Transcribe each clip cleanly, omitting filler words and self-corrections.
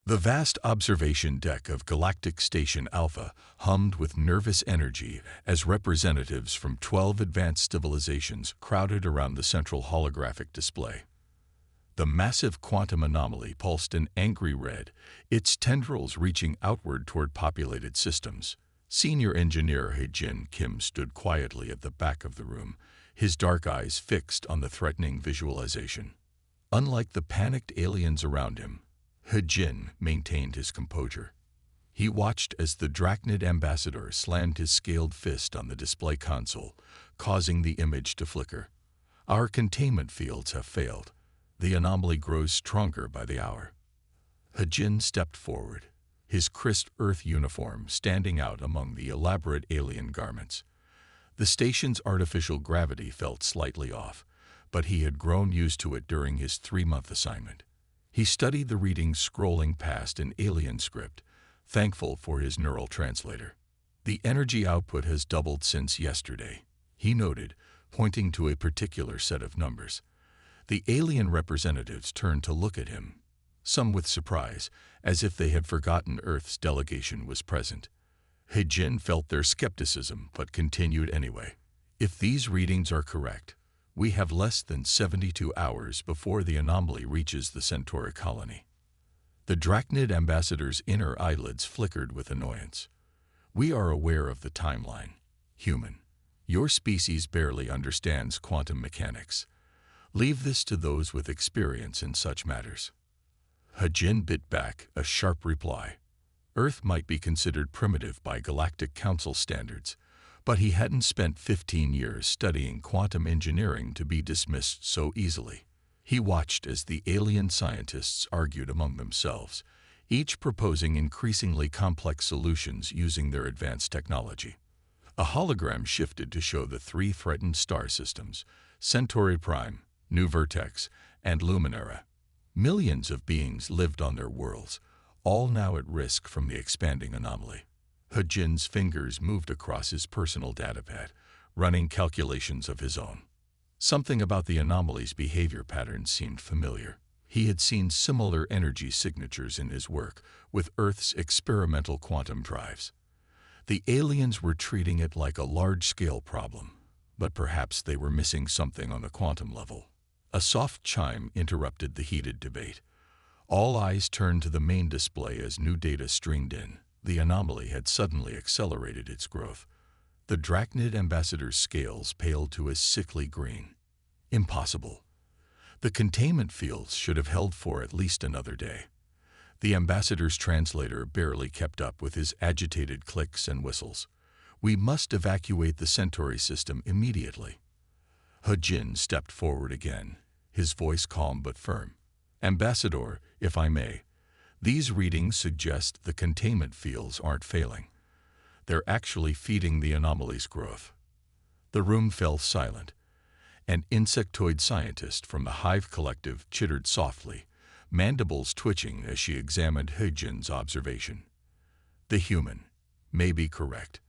The vast observation deck of Galactic Station Alpha hummed with nervous energy as representatives from 12 advanced civilizations crowded around the central holographic display. The massive quantum anomaly pulsed an angry red, its tendrils reaching outward toward populated systems. Senior engineer Hye-Jin Kim stood quietly at the back of the room, his dark eyes fixed on the threatening visualization. Unlike the panicked aliens around him, Hye-Jin maintained his composure. He watched as the Drachnid ambassador slammed his scaled fist on the display console, causing the image to flicker. "Our containment fields have failed. The anomaly grows stronger by the hour." Hye-Jin stepped forward, his crisp Earth uniform standing out among the elaborate alien garments. The station's artificial gravity felt slightly off, but he had grown used to it during his 3-month assignment. He studied the readings scrolling past an alien script, thankful for his neural translator. "The energy output has doubled since yesterday," he noted, pointing to a particular set of numbers. The alien representatives turned to look at him, some with surprise, as if they had forgotten Earth's delegation was present. Hye-Jin felt their skepticism but continued anyway. "If these readings are correct, we have less than 72 hours before the anomaly reaches the Centauri colony." The Drachnid ambassador's inner eyelids flickered with annoyance. "We are aware of the timeline, human. Your species barely understands quantum mechanics. Leave this to those with experience in such matters." Hye-Jin bit back a sharp reply. Earth might be considered primitive by Galactic Council standards, but he hadn't spent 15 years studying quantum engineering to be dismissed so easily. He watched as the alien scientists argued among themselves, each proposing increasingly complex solutions using their advanced technology. A hologram shifted to show the 3 threatened star systems, Centauri Prime, New Vertex, and Luminara. Millions of beings lived on their worlds, all now at risk from the expanding anomaly. Hye-Jin's fingers moved across his personal datapad, running calculations of his own. Something about the anomaly's behavior patterns seemed familiar. He had seen similar energy signatures in his work with Earth's experimental quantum drives. The aliens were treating it like a large-scale problem, but perhaps they were missing something on the quantum level. A soft chime interrupted the heated debate. All eyes turned to the main display as new data streamed in. The anomaly had suddenly accelerated its growth. The Drachnid ambassador's scales paled to a sickly green. Impossible. The containment fields should have held for at least another day. The ambassador's translator barely kept up with his agitated clicks and whistles. "We must evacuate the Centauri system immediately." Hye-Jin stepped forward again, his voice calm but firm. "Ambassador, if I may, these readings suggest the containment fields aren't failing. They're actually feeding the anomaly's growth." The room fell silent. An insectoid scientist from the Hive Collective chittered softly, mandibles twitching as she examined Hye-Jin's observation. "The human may be correct.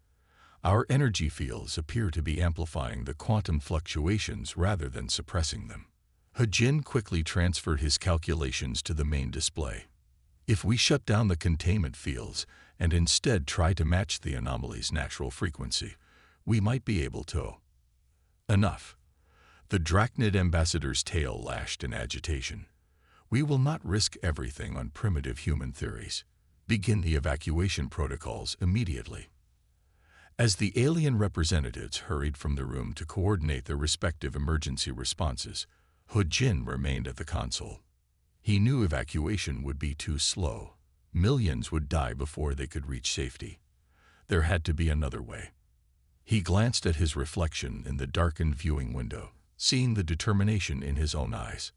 Our energy fields appear to be amplifying the quantum fluctuations rather than suppressing them." Hye-Jin quickly transferred his calculations to the main display. "If we shut down the containment fields and instead try to match the anomaly's natural frequency, we might be able to." "Enough." The Drachnid ambassador's tail lashed in agitation. "We will not risk everything on primitive human theories. Begin the evacuation protocols immediately." As the alien representatives hurried from the room to coordinate their respective emergency responses, Hye-Jin remained at the console. He knew evacuation would be too slow. Millions would die before they could reach safety. There had to be another way. He glanced at his reflection in the darkened viewing window, seeing the determination in his own eyes.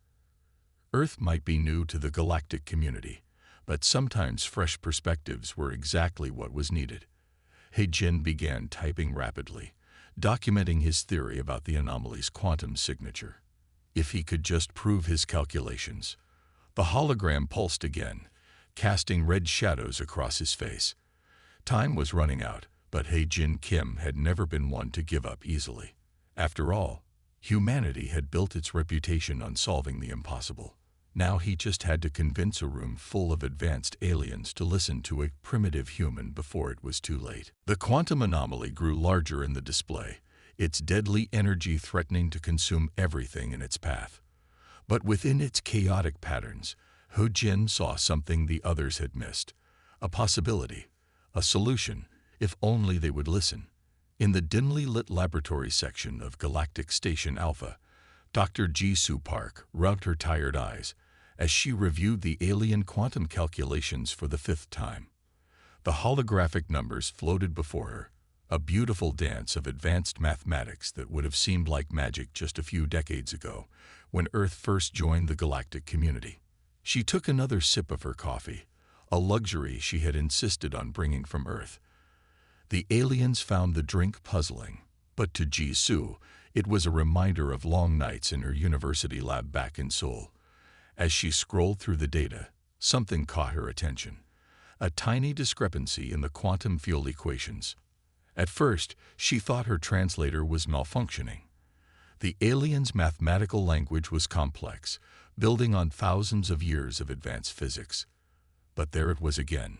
Earth might be new to the galactic community, but sometimes fresh perspectives were exactly what was needed. Hye-Jin began typing rapidly, documenting his theory about the anomaly's quantum signature. If he could just prove his calculations. The hologram pulsed again, casting red shadows across his face. Time was running out, but Hye-Jin Kim had never been one to give up easily. After all, humanity had built its reputation on solving the impossible. Now he just had to convince a room full of advanced aliens to listen to a primitive human before it was too late. The quantum anomaly grew larger in the display, its deadly energy threatening to consume everything in its path. But within its chaotic patterns, He Jin saw something the others had missed. A possibility, a solution, if only they would listen. In the dimly lit laboratory section of Galactic Station Alpha, Dr. Jisoo Park rubbed her tired eyes as she reviewed the alien quantum calculations for the 5th time. The holographic numbers floated before her, a beautiful dance of advanced mathematics that would have seemed like magic just a few decades ago, when Earth first joined the galactic community. She took another sip of her coffee, a luxury she had insisted on bringing from Earth. The aliens found the drink puzzling, but to Jisoo, it was a reminder of long nights in her university lab back in Seoul. As she scrolled through the data, something caught her attention. A tiny discrepancy in the quantum field equations. At first, she thought her translator was malfunctioning. The aliens' mathematical language was complex, building on thousands of years of advanced physics. But there it was again.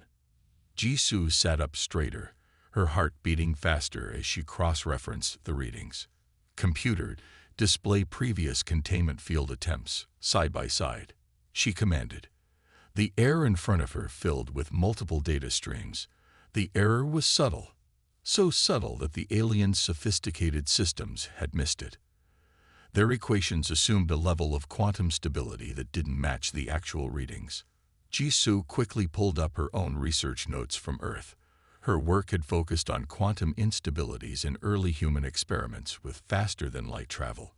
Jisoo sat up straighter, her heart beating faster as she cross-referenced the readings. Computer, display previous containment field attempts, side by side, she commanded. The air in front of her filled with multiple data streams. The error was subtle, so subtle that the aliens' sophisticated systems had missed it. Their equations assumed a level of quantum stability that didn't match the actual readings. Jisoo quickly pulled up her own research notes from Earth. Her work had focused on quantum instabilities in early human experiments with faster-than-light travel.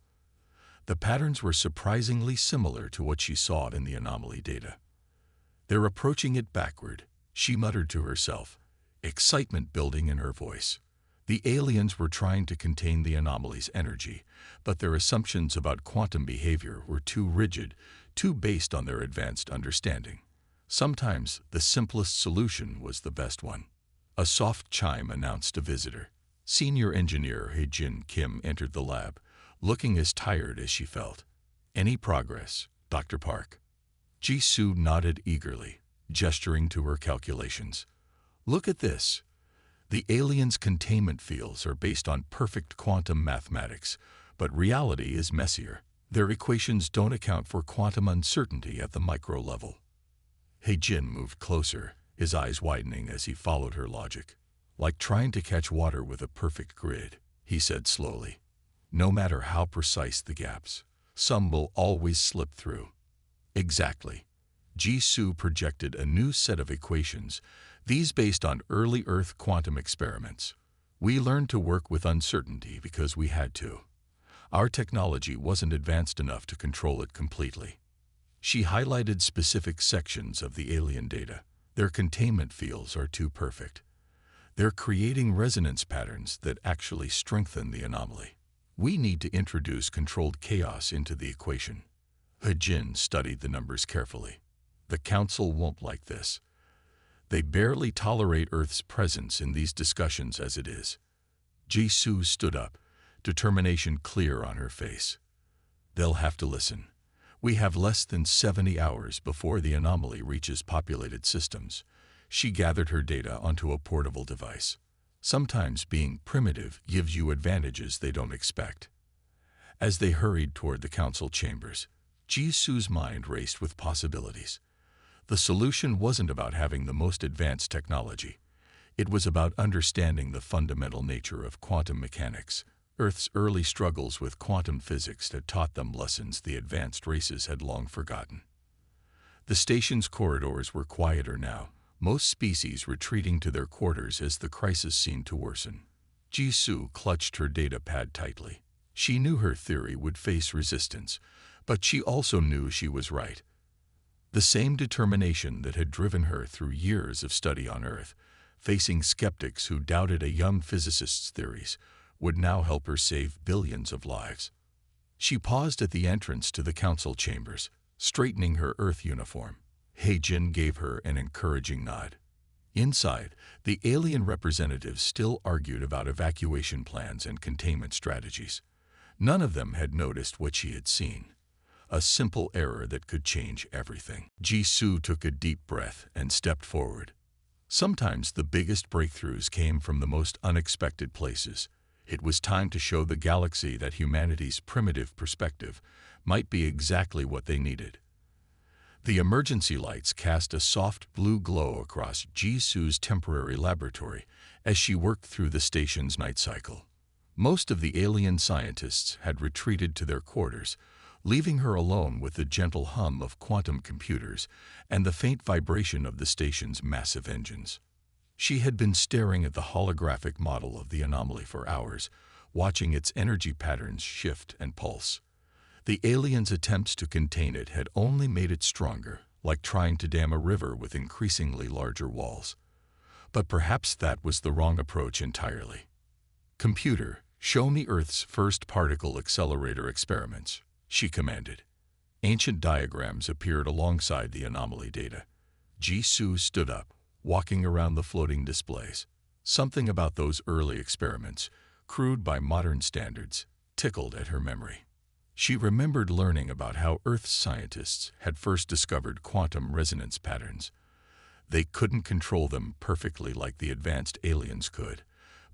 The patterns were surprisingly similar to what she saw in the anomaly data. "They're approaching it backward," she muttered to herself, excitement building in her voice. The aliens were trying to contain the anomaly's energy, but their assumptions about quantum behavior were too rigid, too based on their advanced understanding. Sometimes the simplest solution was the best one. A soft chime announced a visitor. Senior Engineer He Jin Kim entered the lab, looking as tired as she felt. "Any progress, Dr. Park?" Jisoo nodded eagerly, gesturing to her calculations. "Look at this. The aliens' containment fields are based on perfect quantum mathematics, but reality is messier. Their equations don't account for quantum uncertainty at the micro level." He Jin moved closer, his eyes widening as he followed her logic. "Like trying to catch water with a perfect grid," he said slowly. "No matter how precise the gaps, some will always slip through." Exactly. Jisoo projected a new set of equations, these based on early Earth quantum experiments. "We learned to work with uncertainty because we had to. Our technology wasn't advanced enough to control it completely." She highlighted specific sections of the alien data. "Their containment fields are too perfect. They're creating resonance patterns that actually strengthen the anomaly. We need to introduce controlled chaos into the equation." He Jin studied the numbers carefully. "The Council won't like this. They barely tolerate Earth's presence in these discussions as it is." Jisoo stood up, determination clear on her face. "They'll have to listen. We have less than 70 hours before the anomaly reaches populated systems." She gathered her data onto a portable device. Sometimes being primitive gives you advantages they don't expect. As they hurried toward the council chambers, Jisoo's mind raced with possibilities. The solution wasn't about having the most advanced technology. It was about understanding the fundamental nature of quantum mechanics. Earth's early struggles with quantum physics had taught them lessons the advanced races had long forgotten. The station's corridors were quieter now, most species retreating to their quarters as the crisis seemed to worsen. Jisoo clutched her data pad tightly. She knew her theory would face resistance, but she also knew she was right. The same determination that had driven her through years of study on Earth, facing skeptics who doubted a young physicist's theories, would now help her save billions of lives. She paused at the entrance to the council chambers, straightening her Earth uniform. He Jin gave her an encouraging nod. Inside, the alien representatives still argued about evacuation plans and containment strategies. None of them had noticed what she had seen. a simple error that could change everything. Jisoo took a deep breath and stepped forward. Sometimes the biggest breakthroughs came from the most unexpected places. It was time to show the galaxy that humanity's primitive perspective might be exactly what they needed. The emergency lights cast a soft blue glow across Jisoo's temporary laboratory as she worked through the station's night cycle. Most of the alien scientists had retreated to their quarters, leaving her alone with the gentle hum of quantum computers and the faint vibration of the station's massive engines. She had been staring at the holographic model of the anomaly for hours, watching its energy patterns shift and pulse. The aliens' attempts to contain it had only made it stronger, like trying to dam a river with increasingly larger walls. But perhaps that was the wrong approach entirely. "Computer, show me Earth's first particle accelerator experiments," she commanded. Ancient diagrams appeared alongside the anomaly data. Jisoo stood up, walking around the floating displays. Something about those early experiments, crude by modern standards, tickled at her memory. She remembered learning about how Earth's scientists had first discovered quantum resonance patterns. They couldn't control them perfectly like the advanced aliens could,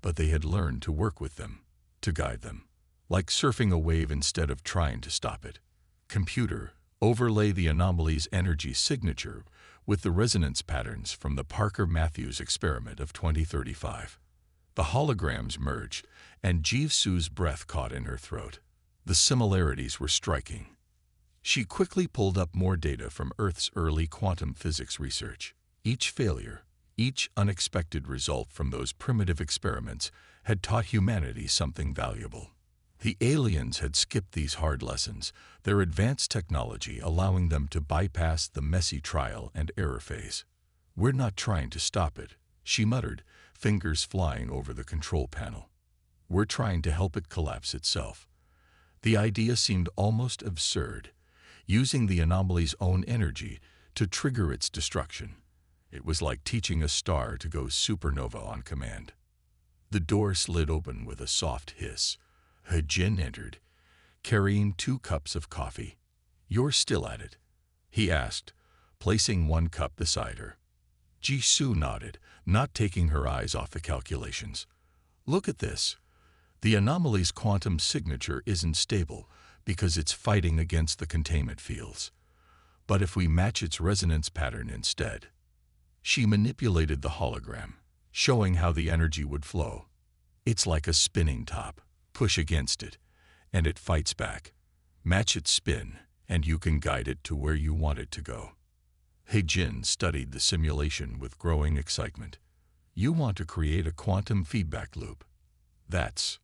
but they had learned to work with them, to guide them, like surfing a wave instead of trying to stop it. "Computer, overlay the anomaly's energy signature with the resonance patterns from the Parker-Matthews experiment of 2035. The holograms merged, and Jisoo's breath caught in her throat. The similarities were striking. She quickly pulled up more data from Earth's early quantum physics research. Each failure, each unexpected result from those primitive experiments had taught humanity something valuable. The aliens had skipped these hard lessons, their advanced technology allowing them to bypass the messy trial and error phase. "We're not trying to stop it," she muttered, fingers flying over the control panel. "We're trying to help it collapse itself." The idea seemed almost absurd, using the anomaly's own energy to trigger its destruction. It was like teaching a star to go supernova on command. The door slid open with a soft hiss. Hejin entered, carrying 2 cups of coffee. "You're still at it?" he asked, placing 1 cup beside her. Jisoo nodded, not taking her eyes off the calculations. "Look at this. The anomaly's quantum signature isn't stable because it's fighting against the containment fields. But if we match its resonance pattern instead..." She manipulated the hologram, showing how the energy would flow. "It's like a spinning top. Push against it, and it fights back. Match its spin, and you can guide it to where you want it to go." Hejin studied the simulation with growing excitement. "You want to create a quantum feedback loop. That's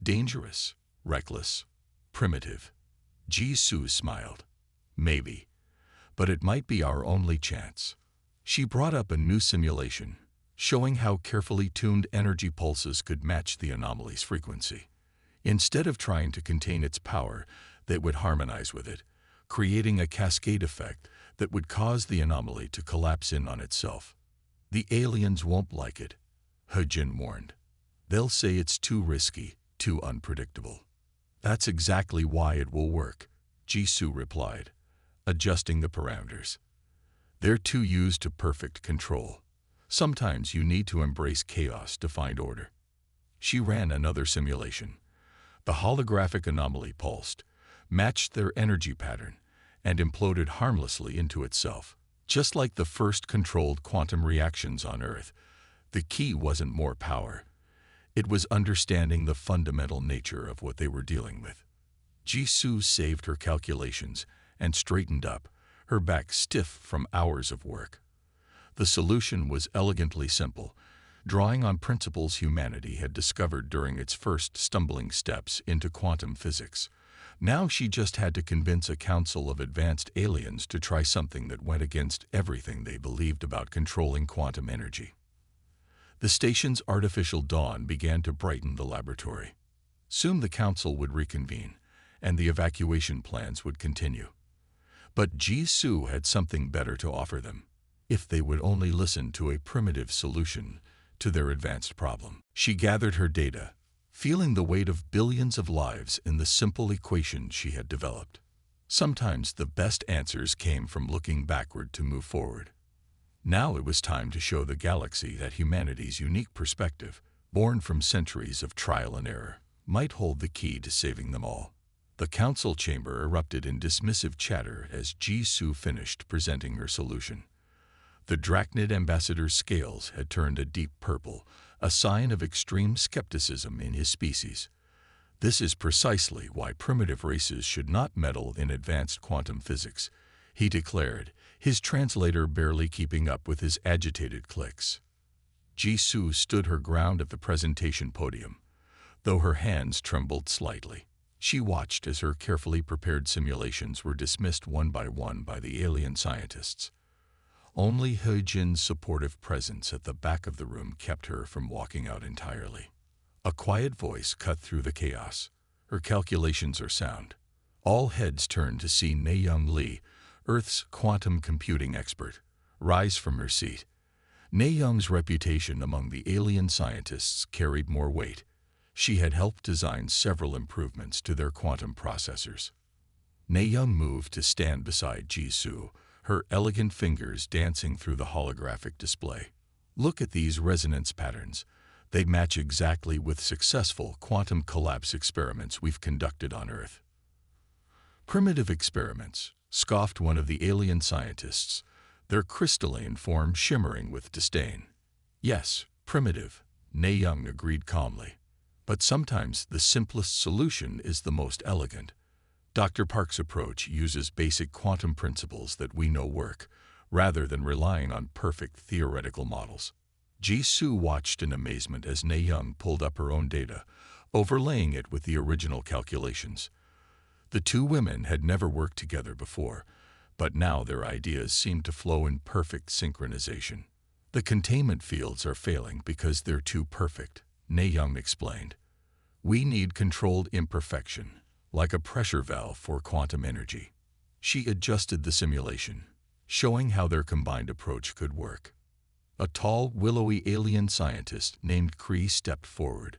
dangerous, reckless, primitive." Jisoo smiled. "Maybe, but it might be our only chance." She brought up a new simulation, showing how carefully tuned energy pulses could match the anomaly's frequency. Instead of trying to contain its power, they would harmonize with it, creating a cascade effect that would cause the anomaly to collapse in on itself. "The aliens won't like it," Hejin warned. "They'll say it's too risky, too unpredictable." "That's exactly why it will work," Jisoo replied, adjusting the parameters. "They're too used to perfect control. Sometimes you need to embrace chaos to find order." She ran another simulation. The holographic anomaly pulsed, matched their energy pattern, and imploded harmlessly into itself. Just like the first controlled quantum reactions on Earth, the key wasn't more power. It was understanding the fundamental nature of what they were dealing with. Jisoo saved her calculations and straightened up, her back stiff from hours of work. The solution was elegantly simple, drawing on principles humanity had discovered during its first stumbling steps into quantum physics. Now she just had to convince a council of advanced aliens to try something that went against everything they believed about controlling quantum energy. The station's artificial dawn began to brighten the laboratory. Soon the council would reconvene, and the evacuation plans would continue. But Jisoo had something better to offer them, if they would only listen to a primitive solution to their advanced problem. She gathered her data, feeling the weight of billions of lives in the simple equation she had developed. Sometimes the best answers came from looking backward to move forward. Now it was time to show the galaxy that humanity's unique perspective, born from centuries of trial and error, might hold the key to saving them all. The council chamber erupted in dismissive chatter as Jisoo finished presenting her solution. The Drachnid ambassador's scales had turned a deep purple, a sign of extreme skepticism in his species. This is precisely why primitive races should not meddle in advanced quantum physics, he declared, his translator barely keeping up with his agitated clicks. Jisoo stood her ground at the presentation podium, though her hands trembled slightly. She watched as her carefully prepared simulations were dismissed one by the alien scientists. Only He-jin's supportive presence at the back of the room kept her from walking out entirely. A quiet voice cut through the chaos. Her calculations are sound. All heads turned to see Na-young Lee, Earth's quantum computing expert, rise from her seat. Na-young's reputation among the alien scientists carried more weight. She had helped design several improvements to their quantum processors. Na-young moved to stand beside Jisoo, her elegant fingers dancing through the holographic display. Look at these resonance patterns. They match exactly with successful quantum collapse experiments we've conducted on Earth. Primitive experiments, scoffed one of the alien scientists, their crystalline form shimmering with disdain. Yes, primitive, Na-young agreed calmly. But sometimes the simplest solution is the most elegant. Dr. Park's approach uses basic quantum principles that we know work, rather than relying on perfect theoretical models. Jisoo watched in amazement as Na-young pulled up her own data, overlaying it with the original calculations. The two women had never worked together before, but now their ideas seemed to flow in perfect synchronization. The containment fields are failing because they're too perfect, Na-young explained. We need controlled imperfection, like a pressure valve for quantum energy. She adjusted the simulation, showing how their combined approach could work. A tall, willowy alien scientist named Kree stepped forward,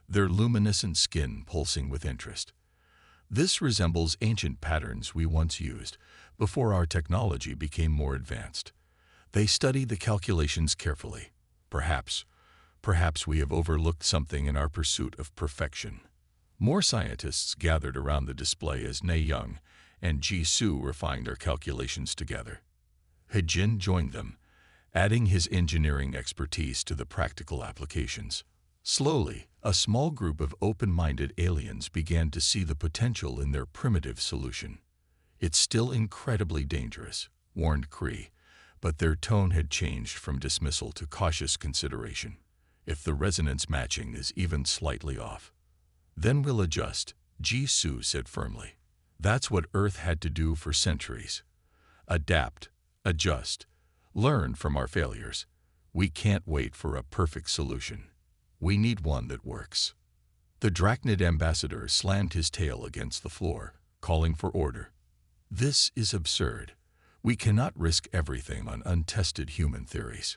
their luminescent skin pulsing with interest. This resembles ancient patterns we once used, before our technology became more advanced. They studied the calculations carefully. Perhaps we have overlooked something in our pursuit of perfection. More scientists gathered around the display as Na-young and Jisoo refined their calculations together. He-jin joined them, adding his engineering expertise to the practical applications. Slowly, a small group of open-minded aliens began to see the potential in their primitive solution. It's still incredibly dangerous, warned Kree, but their tone had changed from dismissal to cautious consideration. If the resonance matching is even slightly off, then we'll adjust, Jisoo said firmly. That's what Earth had to do for centuries. Adapt, adjust, learn from our failures. We can't wait for a perfect solution. We need one that works. The Drachnid ambassador slammed his tail against the floor, calling for order. This is absurd. We cannot risk everything on untested human theories.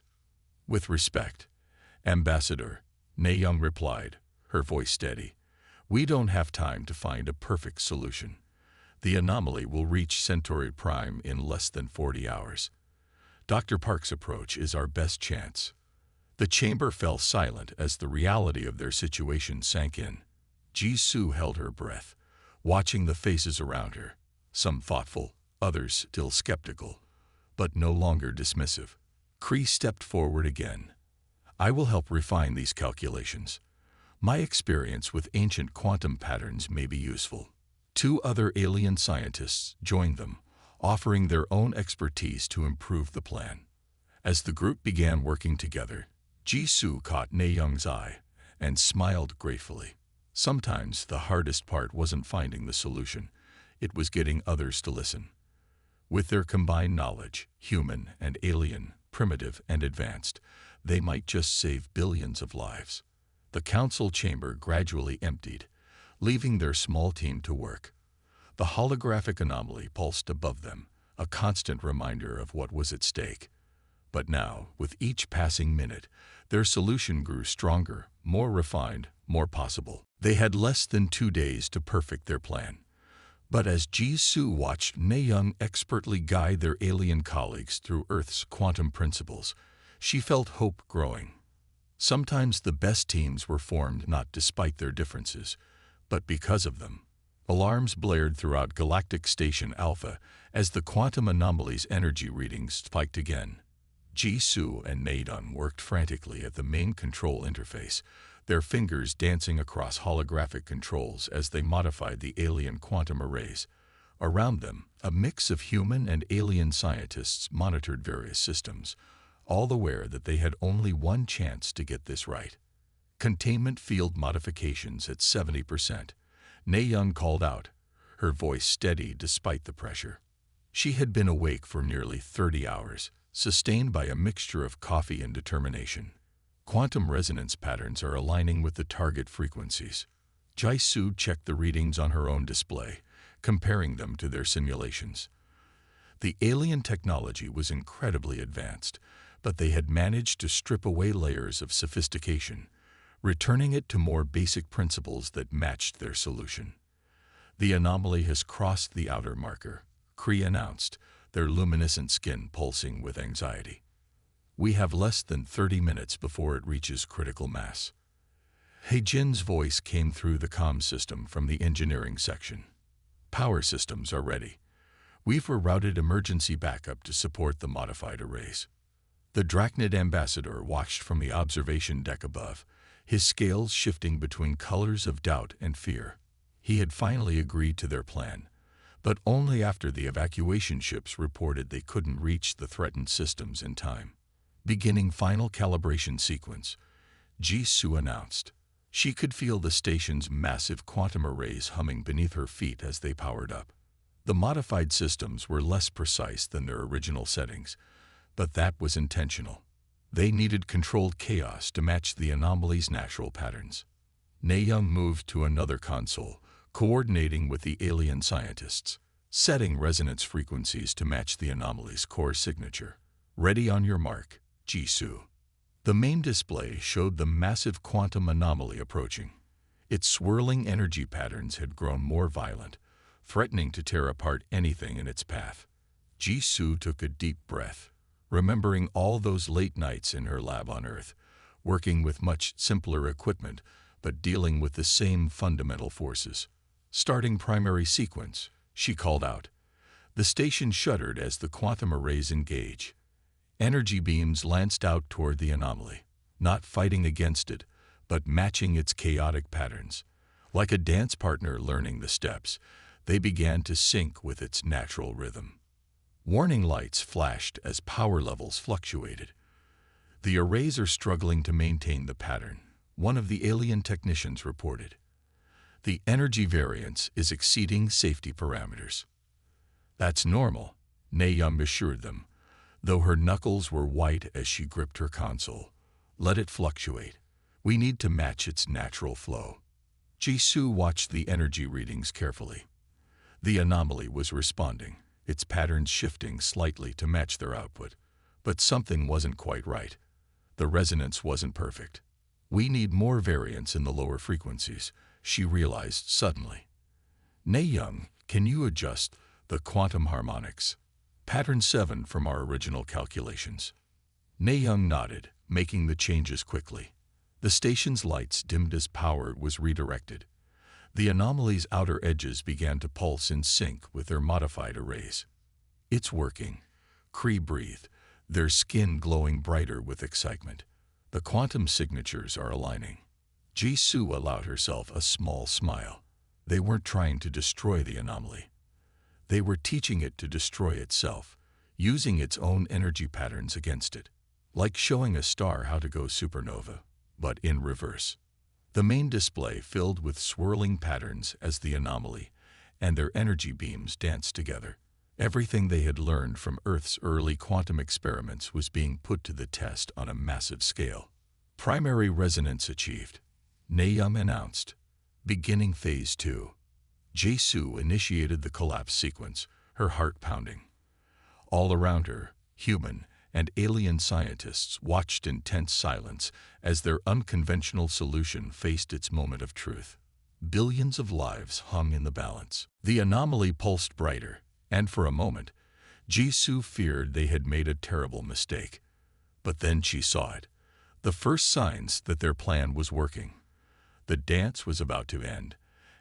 With respect, Ambassador, Na-young replied, her voice steady. We don't have time to find a perfect solution. The anomaly will reach Centauri Prime in less than 40 hours. Dr. Park's approach is our best chance. The chamber fell silent as the reality of their situation sank in. Jisoo held her breath, watching the faces around her, some thoughtful, others still skeptical, but no longer dismissive. Kree stepped forward again. I will help refine these calculations. My experience with ancient quantum patterns may be useful. Two other alien scientists joined them, offering their own expertise to improve the plan. As the group began working together, Jisoo caught Na-young's eye and smiled gratefully. Sometimes the hardest part wasn't finding the solution, it was getting others to listen. With their combined knowledge, human and alien, primitive and advanced, they might just save billions of lives. The council chamber gradually emptied, leaving their small team to work. The holographic anomaly pulsed above them, a constant reminder of what was at stake. But now, with each passing minute, their solution grew stronger, more refined, more possible. They had less than 2 days to perfect their plan. But as Ji-Soo watched Ne-young expertly guide their alien colleagues through Earth's quantum principles, she felt hope growing. Sometimes the best teams were formed not despite their differences, but because of them. Alarms blared throughout Galactic Station Alpha as the quantum anomaly's energy readings spiked again. Ji-Soo and Ne-young worked frantically at the main control interface, their fingers dancing across holographic controls as they modified the alien quantum arrays. Around them, a mix of human and alien scientists monitored various systems, all aware that they had only one chance to get this right. Containment field modifications at 70%. Ne-young called out, her voice steady despite the pressure. She had been awake for nearly 30 hours, sustained by a mixture of coffee and determination. Quantum resonance patterns are aligning with the target frequencies. Ji-Soo checked the readings on her own display, comparing them to their simulations. The alien technology was incredibly advanced, but they had managed to strip away layers of sophistication, returning it to more basic principles that matched their solution. The anomaly has crossed the outer marker, Kree announced, their luminescent skin pulsing with anxiety. We have less than 30 minutes before it reaches critical mass. Hae-jin's voice came through the comm system from the engineering section. Power systems are ready. We've rerouted emergency backup to support the modified arrays. The Drachnid ambassador watched from the observation deck above, his scales shifting between colors of doubt and fear. He had finally agreed to their plan, but only after the evacuation ships reported they couldn't reach the threatened systems in time. Beginning final calibration sequence, Ji-Soo announced. She could feel the station's massive quantum arrays humming beneath her feet as they powered up. The modified systems were less precise than their original settings, but that was intentional. They needed controlled chaos to match the anomaly's natural patterns. Ne-young moved to another console, coordinating with the alien scientists, setting resonance frequencies to match the anomaly's core signature. Ready on your mark, Ji-Soo. The main display showed the massive quantum anomaly approaching. Its swirling energy patterns had grown more violent, threatening to tear apart anything in its path. Ji-Soo took a deep breath, remembering all those late nights in her lab on Earth, working with much simpler equipment, but dealing with the same fundamental forces. Starting primary sequence, she called out. The station shuddered as the quantum arrays engage. Energy beams lanced out toward the anomaly, not fighting against it, but matching its chaotic patterns. Like a dance partner learning the steps, they began to sync with its natural rhythm. Warning lights flashed as power levels fluctuated. The arrays are struggling to maintain the pattern, one of the alien technicians reported. The energy variance is exceeding safety parameters. That's normal, Ne-young assured them, though her knuckles were white as she gripped her console. Let it fluctuate. We need to match its natural flow. Ji-Soo watched the energy readings carefully. The anomaly was responding, its patterns shifting slightly to match their output. But something wasn't quite right. The resonance wasn't perfect. We need more variance in the lower frequencies, she realized suddenly. Ne-young, can you adjust the quantum harmonics? Pattern 7 from our original calculations. Ne-young nodded, making the changes quickly. The station's lights dimmed as power was redirected. The anomaly's outer edges began to pulse in sync with their modified arrays. It's working, Kree breathed, their skin glowing brighter with excitement. The quantum signatures are aligning. Ji-Soo allowed herself a small smile. They weren't trying to destroy the anomaly. They were teaching it to destroy itself, using its own energy patterns against it. Like showing a star how to go supernova, but in reverse. The main display filled with swirling patterns as the anomaly and their energy beams danced together. Everything they had learned from Earth's early quantum experiments was being put to the test on a massive scale. Primary resonance achieved, Ne-young announced. Beginning Phase 2. Ji-Soo initiated the collapse sequence, her heart pounding. All around her, human and alien scientists watched in tense silence as their unconventional solution faced its moment of truth. Billions of lives hung in the balance. The anomaly pulsed brighter, and for a moment, Jisoo feared they had made a terrible mistake. But then she saw it, the first signs that their plan was working. The dance was about to end,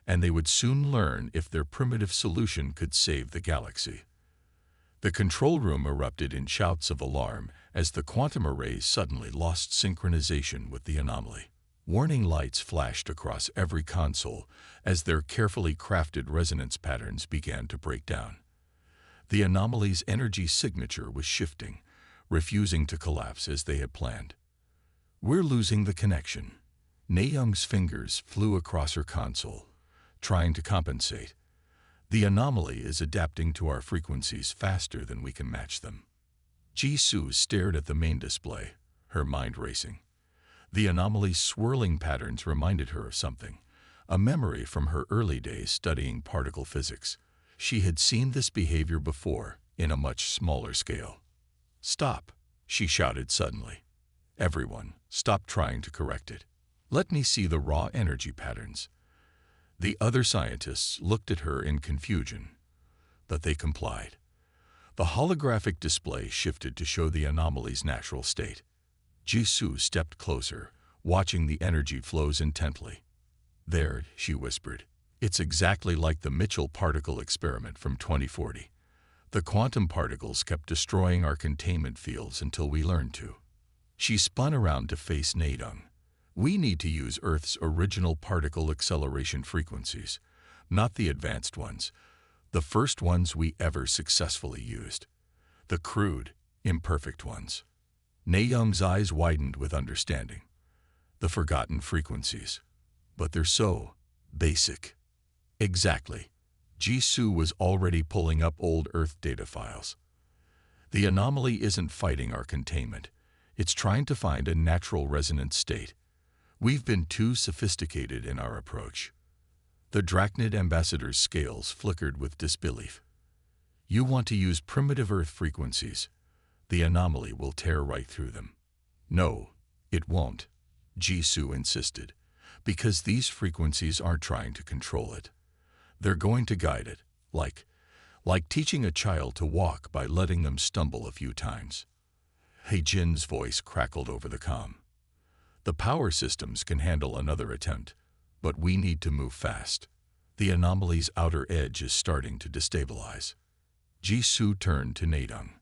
and they would soon learn if their primitive solution could save the galaxy. The control room erupted in shouts of alarm as the quantum arrays suddenly lost synchronization with the anomaly. Warning lights flashed across every console as their carefully crafted resonance patterns began to break down. The anomaly's energy signature was shifting, refusing to collapse as they had planned. "We're losing the connection." Nayoung's fingers flew across her console, trying to compensate. "The anomaly is adapting to our frequencies faster than we can match them." Jisoo stared at the main display, her mind racing. The anomaly's swirling patterns reminded her of something, a memory from her early days studying particle physics. She had seen this behavior before, in a much smaller scale. "Stop," she shouted suddenly. "Everyone, stop trying to correct it. Let me see the raw energy patterns." The other scientists looked at her in confusion, but they complied. The holographic display shifted to show the anomaly's natural state. Jisoo stepped closer, watching the energy flows intently. "There," she whispered. "It's exactly like the Mitchell particle experiment from 2040. The quantum particles kept destroying our containment fields until we learned to." She spun around to face Nayoung. "We need to use Earth's original particle acceleration frequencies, not the advanced ones, the first ones we ever successfully used. The crude, imperfect ones." Nayoung's eyes widened with understanding. "The forgotten frequencies. But they're so basic." "Exactly." Jisoo was already pulling up old Earth data files. "The anomaly isn't fighting our containment. It's trying to find a natural resonance state. We've been too sophisticated in our approach." The Drachnid ambassador's scales flickered with disbelief. "You want to use primitive Earth frequencies. The anomaly will tear right through them." "No, it won't," Jisoo insisted, "because these frequencies aren't trying to control it. They're going to guide it, like teaching a child to walk by letting them stumble a few times." Heijin's voice crackled over the comm. "The power systems can handle another attempt, but we need to move fast. The anomaly's outer edge is starting to destabilize." Jisoo turned to Nayoung.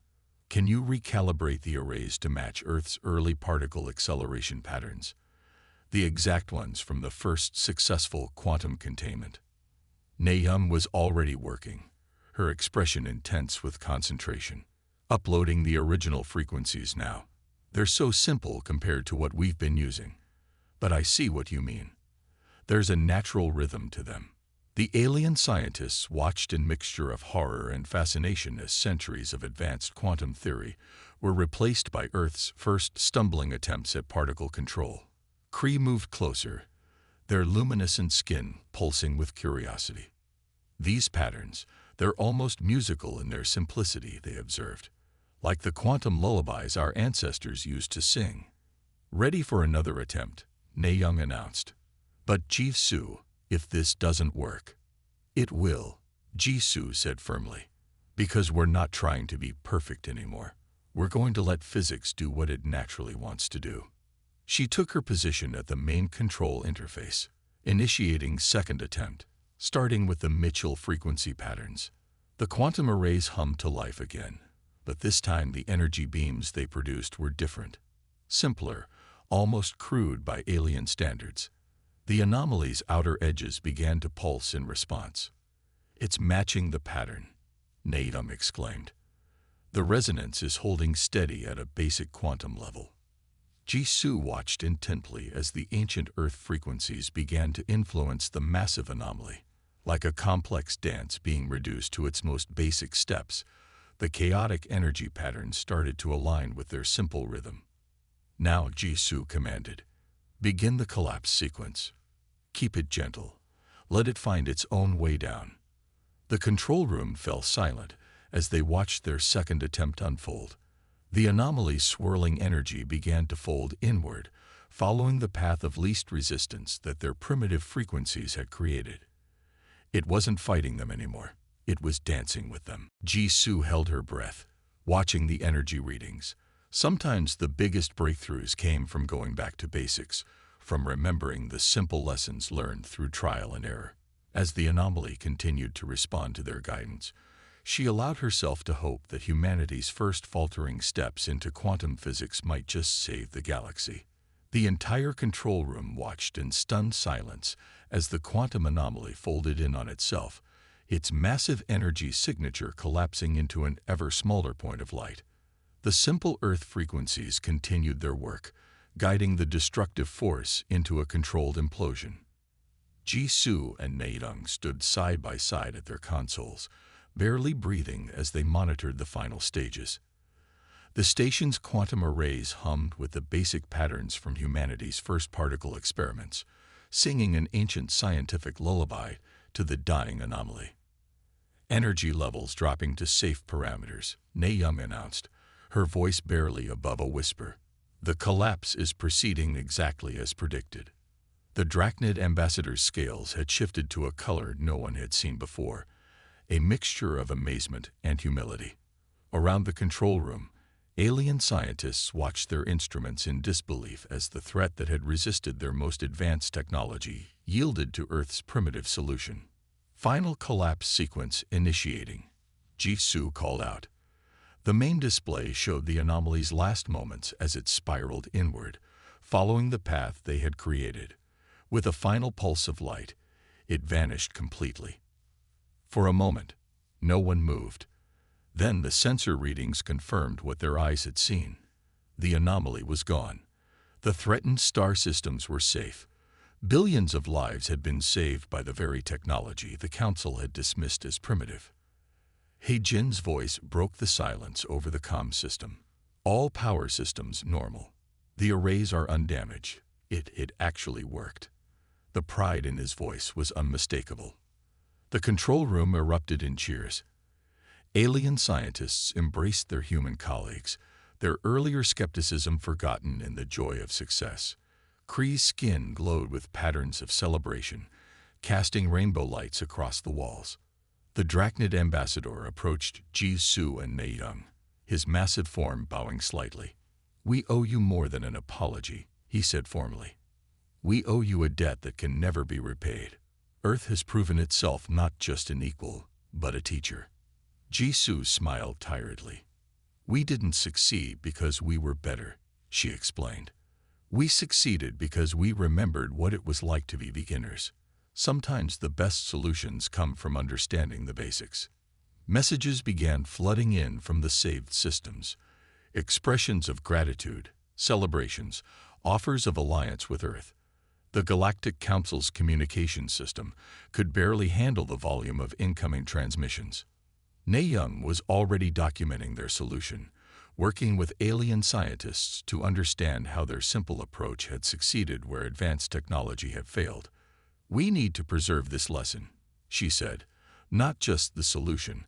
"Can you recalibrate the arrays to match Earth's early particle acceleration patterns? The exact ones from the first successful quantum containment." Nayoung was already working, her expression intense with concentration. "Uploading the original frequencies now. They're so simple compared to what we've been using. But I see what you mean. There's a natural rhythm to them." The alien scientists watched in mixture of horror and fascination as centuries of advanced quantum theory were replaced by Earth's first stumbling attempts at particle control. Kree moved closer, their luminescent skin pulsing with curiosity. "These patterns, they're almost musical in their simplicity," they observed. "Like the quantum lullabies our ancestors used to sing." "Ready for another attempt," Nayoung announced. "But Jisoo, if this doesn't work." "It will," Jisoo said firmly. "Because we're not trying to be perfect anymore. We're going to let physics do what it naturally wants to do." She took her position at the main control interface, initiating second attempt, starting with the Mitchell frequency patterns. The quantum arrays hummed to life again, but this time the energy beams they produced were different. Simpler, almost crude by alien standards. The anomaly's outer edges began to pulse in response. "It's matching the pattern," Nayoung exclaimed. "The resonance is holding steady at a basic quantum level." Jisoo watched intently as the ancient Earth frequencies began to influence the massive anomaly. Like a complex dance being reduced to its most basic steps, the chaotic energy patterns started to align with their simple rhythm. "Now," Jisoo commanded, "begin the collapse sequence. Keep it gentle. Let it find its own way down." The control room fell silent as they watched their second attempt unfold. The anomaly's swirling energy began to fold inward, following the path of least resistance that their primitive frequencies had created. It wasn't fighting them anymore. It was dancing with them. Jisoo held her breath, watching the energy readings. Sometimes the biggest breakthroughs came from going back to basics, from remembering the simple lessons learned through trial and error. As the anomaly continued to respond to their guidance, she allowed herself to hope that humanity's first faltering steps into quantum physics might just save the galaxy. The entire control room watched in stunned silence as the quantum anomaly folded in on itself, its massive energy signature collapsing into an ever smaller point of light. The simple Earth frequencies continued their work, guiding the destructive force into a controlled implosion. Jisoo and Naeung stood side by side at their consoles, barely breathing as they monitored the final stages. The station's quantum arrays hummed with the basic patterns from humanity's first particle experiments, singing an ancient scientific lullaby to the dying anomaly. Energy levels dropping to safe parameters, Naeung announced, her voice barely above a whisper. The collapse is proceeding exactly as predicted. The Drachnid ambassador's scales had shifted to a color no one had seen before, a mixture of amazement and humility. Around the control room, alien scientists watched their instruments in disbelief as the threat that had resisted their most advanced technology yielded to Earth's primitive solution. Final collapse sequence initiating, Jisoo called out. The main display showed the anomaly's last moments as it spiraled inward, following the path they had created. With a final pulse of light, it vanished completely. For a moment, no one moved. Then the sensor readings confirmed what their eyes had seen. The anomaly was gone. The threatened star systems were safe. Billions of lives had been saved by the very technology the Council had dismissed as primitive. Heijin's voice broke the silence over the comm system. All power systems normal. The arrays are undamaged. It actually worked. The pride in his voice was unmistakable. The control room erupted in cheers. Alien scientists embraced their human colleagues, their earlier skepticism forgotten in the joy of success. Kree's skin glowed with patterns of celebration, casting rainbow lights across the walls. The Drachnid ambassador approached Jisoo and Naeung, his massive form bowing slightly. "We owe you more than an apology," he said formally. "We owe you a debt that can never be repaid. Earth has proven itself not just an equal, but a teacher." Jisoo smiled tiredly. "We didn't succeed because we were better," she explained. "We succeeded because we remembered what it was like to be beginners. Sometimes the best solutions come from understanding the basics." Messages began flooding in from the saved systems. Expressions of gratitude, celebrations, offers of alliance with Earth. The Galactic Council's communication system could barely handle the volume of incoming transmissions. Naeung was already documenting their solution, working with alien scientists to understand how their simple approach had succeeded where advanced technology had failed. "We need to preserve this lesson," she said, "not just the solution,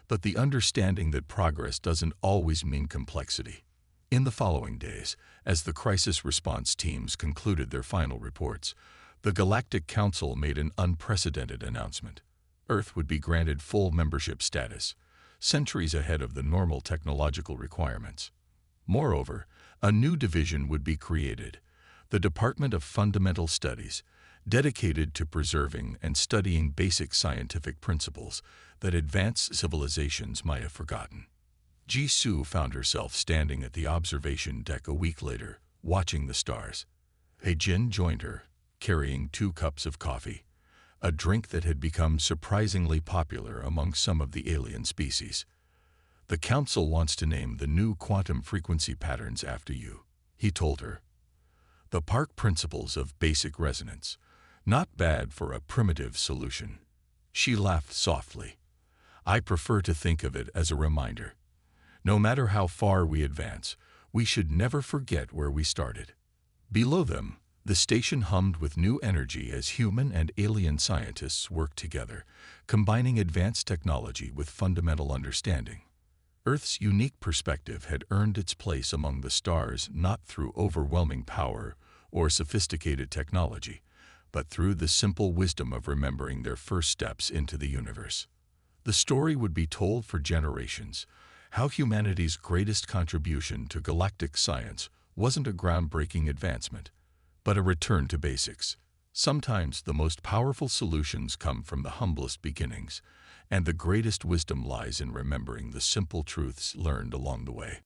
but the understanding that progress doesn't always mean complexity." In the following days, as the crisis response teams concluded their final reports, the Galactic Council made an unprecedented announcement. Earth would be granted full membership status, centuries ahead of the normal technological requirements. Moreover, a new division would be created, the Department of Fundamental Studies, dedicated to preserving and studying basic scientific principles that advanced civilizations might have forgotten. Jisoo found herself standing at the observation deck a week later, watching the stars. Heijin joined her, carrying 2 cups of coffee, a drink that had become surprisingly popular among some of the alien species. "The Council wants to name the new quantum frequency patterns after you," he told her. "The Park principles of basic resonance. Not bad for a primitive solution." She laughed softly. "I prefer to think of it as a reminder. No matter how far we advance, we should never forget where we started." Below them, the station hummed with new energy as human and alien scientists worked together, combining advanced technology with fundamental understanding. Earth's unique perspective had earned its place among the stars not through overwhelming power or sophisticated technology, but through the simple wisdom of remembering their first steps into the universe. The story would be told for generations, how humanity's greatest contribution to galactic science wasn't a groundbreaking advancement, but a return to basics. Sometimes the most powerful solutions come from the humblest beginnings, and the greatest wisdom lies in remembering the simple truths learned along the way.